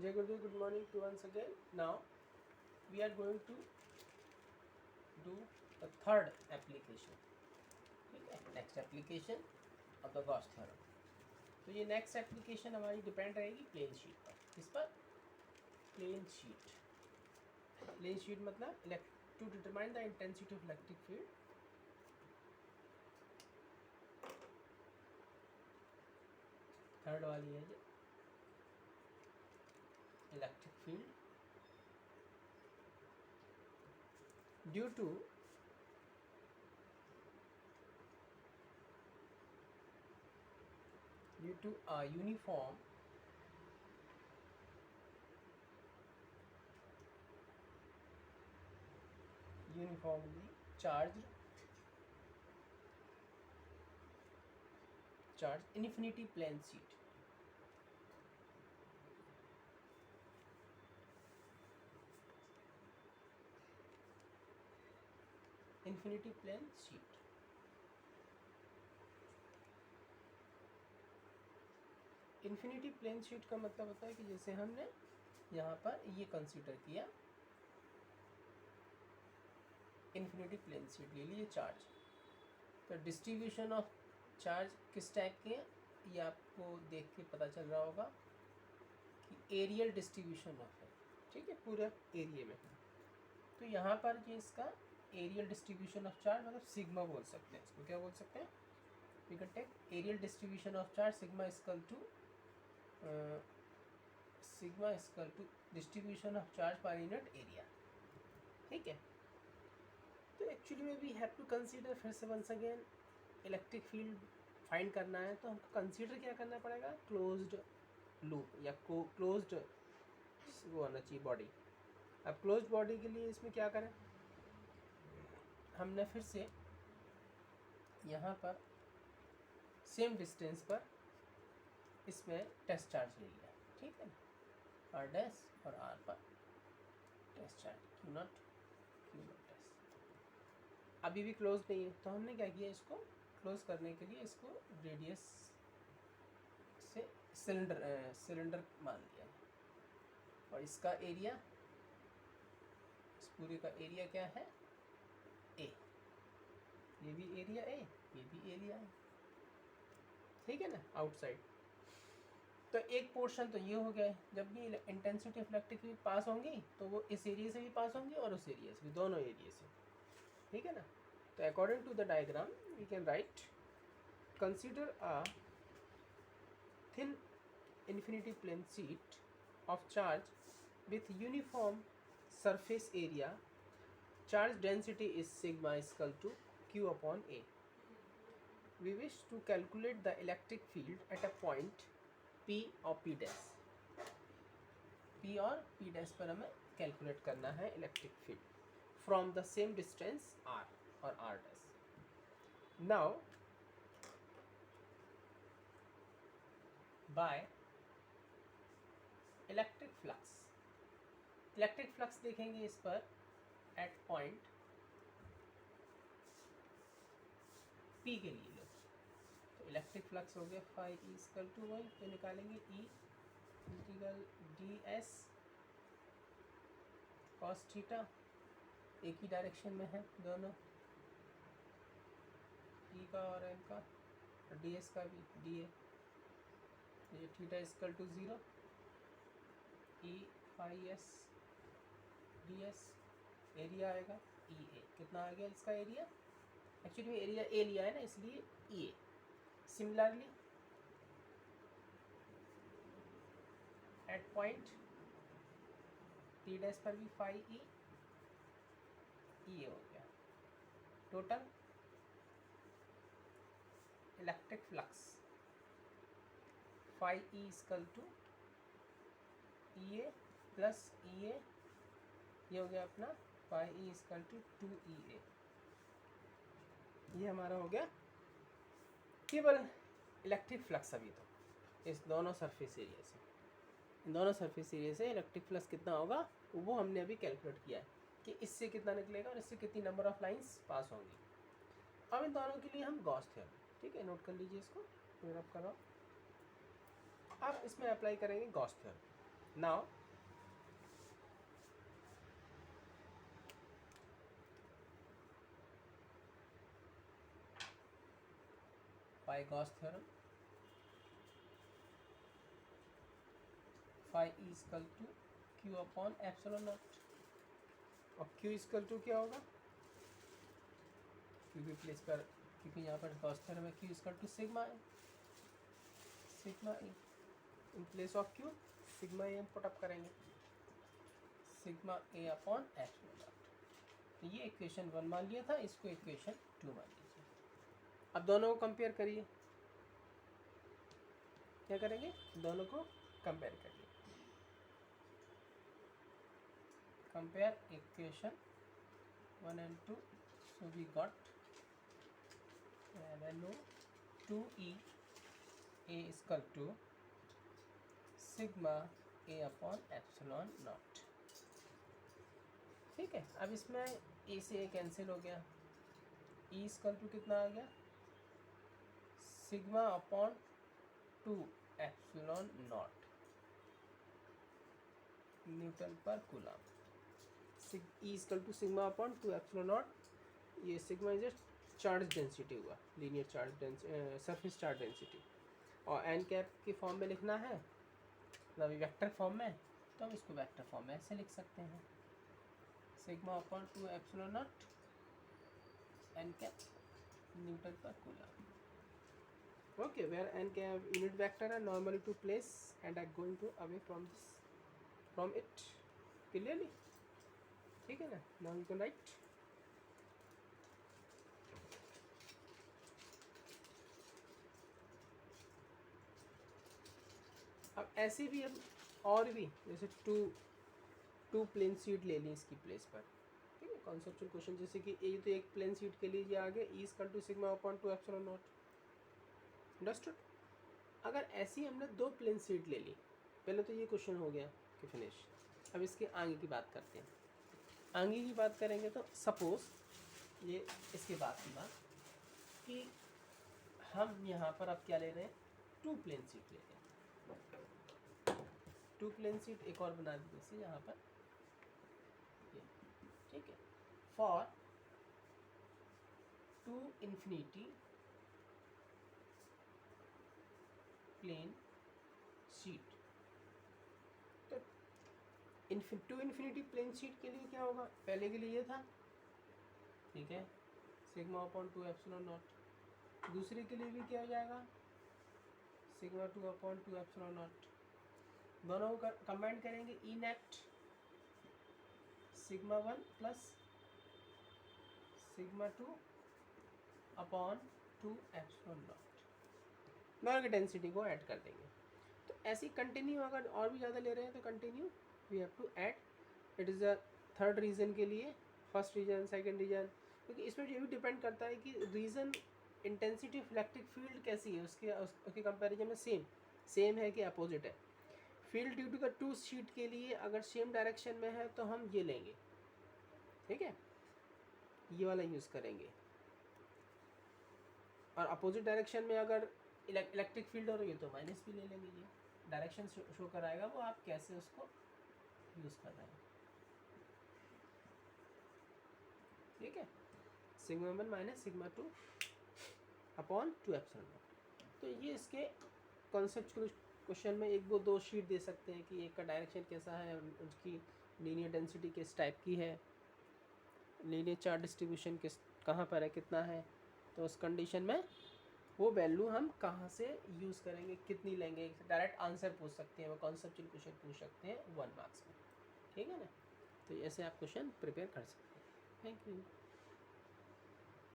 Jai Gurudev, good morning to once again. Now we are going to do the third application. ठीक है, next application of the Gauss theorem. तो ये next application हमारी depend रहेगी plane sheet पर. किस पर? Plane sheet. प्लेन शीट मतलब to determine the intensity of electric field. Third वाली है ये electric field due to a uniformly charged infinity plane sheet. Infinity plane sheet. Infinity plane sheet का मतलब होता है कि जैसे हमने यहाँ पर ये कंसीडर किया, इन्फिनिटी प्लेन शीट ले लिए चार्ज. तो डिस्ट्रीब्यूशन ऑफ चार्ज किस टाइप के हैं ये आपको देख के पता चल रहा होगा कि एरियल डिस्ट्रीब्यूशन ऑफ है. ठीक है, पूरा एरिया में. तो यहाँ पर ये इसका एरियल डिस्ट्रीब्यूशन ऑफ चार्ज मतलब सिग्मा बोल सकते हैं. इसको क्या बोल सकते हैं? We can take areal distribution of charge sigma equal to distribution of charge per unit area. ठीक है. तो एक्चुअली में वी हैव टू कंसीडर, फिर से once again electric field find करना है तो हमको कंसीडर क्या करना पड़ेगा? क्लोज्ड लूप या क्लोज्ड वो होना चाहिए बॉडी. अब क्लोज्ड बॉडी के लिए इसमें क्या करें? हमने फिर से यहाँ पर सेम डिस्टेंस पर इसमें टेस्ट चार्ज ले लिया. ठीक है ना, आर डैश और आर पर टेस्ट चार्ज क्यू नॉट एस. अभी भी क्लोज नहीं है तो हमने क्या किया, इसको क्लोज करने के लिए इसको रेडियस से सिलेंडर मान लिया. और इसका एरिया, इस पूरे का एरिया क्या है? ए. ये भी एरिया ए, ये भी एरिया है. ठीक है ना, आउटसाइड. तो एक पोर्शन तो ये हो गया. जब भी इंटेंसिटी ऑफ इलेक्ट्रिक फील्ड पास होंगी तो वो इस एरिया से भी पास होंगी और उस एरिया से भी, दोनों एरिया से. ठीक है ना. तो according to the diagram we can write, consider a thin infinity plane sheet of charge with uniform surface area. Charge density is sigma is equal to q upon a. We wish to calculate the electric field at a point p or p dash. p और p dash पर हमें calculate करना है electric field from the same distance r और r dash. Now by electric flux देखेंगे इस पर eight point P के लिए लो. तो इलेक्ट्रिक फ्लक्स हो गया phi E equal to one. तो निकालेंगे E integral D S cos theta. एक ही डायरेक्शन में है दोनों, ई का और एम का, और डी एस का भी डी ए. ये theta equal to 0 E phi S D S. Area आएगा ई ए. कितना आ गया इसका एरिया? एक्चुअली में एरिया ए लिया है ना, इसलिए E A. Similarly at point T dash पर भी फाई ई ए हो गया. Total electric flux phi E equal to E A plus E A, ये हो गया अपना phi E equal to 2EA. ये हमारा हो गया केवल इलेक्ट्रिक फ्लक्स. अभी तो इस दोनों सरफेस एरिया से, इन दोनों सरफेस एरिया से इलेक्ट्रिक फ्लक्स कितना होगा वो हमने अभी कैलकुलेट किया है कि इससे कितना निकलेगा और इससे कितनी नंबर ऑफ लाइंस पास होंगी. अब इन दोनों के लिए हम गॉस थ्योरम, ठीक है, नोट कर लीजिए इसको, फिर आप करो. अब इसमें अप्लाई करेंगे Gauss theorem. Now by Gauss theorem phi E is equal to q upon epsilon naught, और q is equal to क्या होगा, q की प्लेस पर, क्योंकि यहाँ पर गॉस थ्योरम में q is equal to sigma A, sigma A in place of q sigma A हम पुटअप करेंगे, sigma A upon epsilon naught। ये इक्वेशन 1 मान लिया था, इसको इक्वेशन 2 मान लीजिए। अब दोनों को कंपेयर करिए, क्या करेंगे, दोनों को कंपेयर करिए, compare equation 1 and 2, so we got value 2e a is equal to sigma a upon epsilon naught। ठीक है, अब इसमें a से a कैंसिल हो गया, e is equal to कितना आ गया, sigma upon 2 epsilon naught newton पर coulomb. E equal to sigma upon 2 epsilon naught, ये सिग्मा इज चार्ज डेंसिटी हुआ, linear charge surface charge density, और एन कैप की फॉर्म में लिखना है, मतलब वेक्टर फॉर्म में, तो हम इसको वेक्टर फॉर्म में ऐसे लिख सकते हैं, sigma upon 2 epsilon not an cap Newton पर coulomb. Okay, where n cap unit vector are normally to place and are going to away from this, from it, clearly, ठीक है ना, now you can write अब ऐसे भी हम और भी जैसे टू प्लेन शीट ले ली इसकी प्लेस पर, ठीक है, कॉन्सेप्चुअल क्वेश्चन, जैसे कि ये तो एक प्लेन शीट के लिए ये आगे E equal to sigma upon 2 epsilon naught, understood. अगर ऐसी हमने दो प्लेन शीट ले ली, पहले तो ये क्वेश्चन हो गया कि फिनिश। अब इसके आगे की बात करते हैं, आगे की बात करेंगे तो सपोज ये इसके बाद की बात कि हम यहाँ पर अब क्या ले रहे हैं, टू प्लेन शीट ले रहे हैं, टू प्लेन शीट एक और बना दी जैसे यहाँ पर, ठीक है, for two infinity plane sheet. तो टू इन्फिनिटी प्लेन शीट के लिए क्या होगा, पहले के लिए ये था, ठीक है, सिग्मा अपॉन 2 एप्सिलॉन नॉट, दूसरे के लिए भी क्या हो जाएगा, सिग्मा 2 अपॉन 2 एप्सिलॉन नॉट, दोनों को कंबाइन करेंगे, E net sigma 1 plus sigma 2 upon 2 epsilon naught, दोनों की डेंसिटी को ऐड कर देंगे। तो ऐसे ही कंटिन्यू, अगर और भी ज़्यादा ले रहे हैं तो continue we have to add, it is a third region के लिए, फर्स्ट रीजन, सेकंड रीजन, क्योंकि इसमें ये भी डिपेंड करता है कि region intensity of electric field कैसी है, उसके कंपैरिजन में सेम है कि अपोजिट है। Field due to the two sheet के लिए अगर सेम डायरेक्शन में है तो हम ये लेंगे, ठीक है, ये वाला यूज़ करेंगे, और अपोजिट डायरेक्शन में अगर इलेक्ट्रिक फील्ड हो रही है तो माइनस भी ले लेंगे, ये डायरेक्शन शो कराएगा वो आप कैसे उसको यूज़ कर रहे हैं, ठीक है, sigma 1 minus sigma 2 upon 2 epsilon not. तो ये इसके कॉन्सेप्चुअल क्वेश्चन में एक वो दो शीट दे सकते हैं कि एक का डायरेक्शन कैसा है, उसकी लीनियर डेंसिटी किस टाइप की है, लीनियर चार्ज डिस्ट्रीब्यूशन किस कहाँ पर है, कितना है, तो उस कंडीशन में वो वैल्यू हम कहाँ से यूज़ करेंगे, कितनी लेंगे, डायरेक्ट आंसर पूछ सकते हैं, वो कॉन्सेप्चुअल क्वेश्चन पूछ सकते हैं 1 मार्क्स में, ठीक है ना। तो ऐसे आप क्वेश्चन प्रिपेयर कर सकते हैं। Thank you.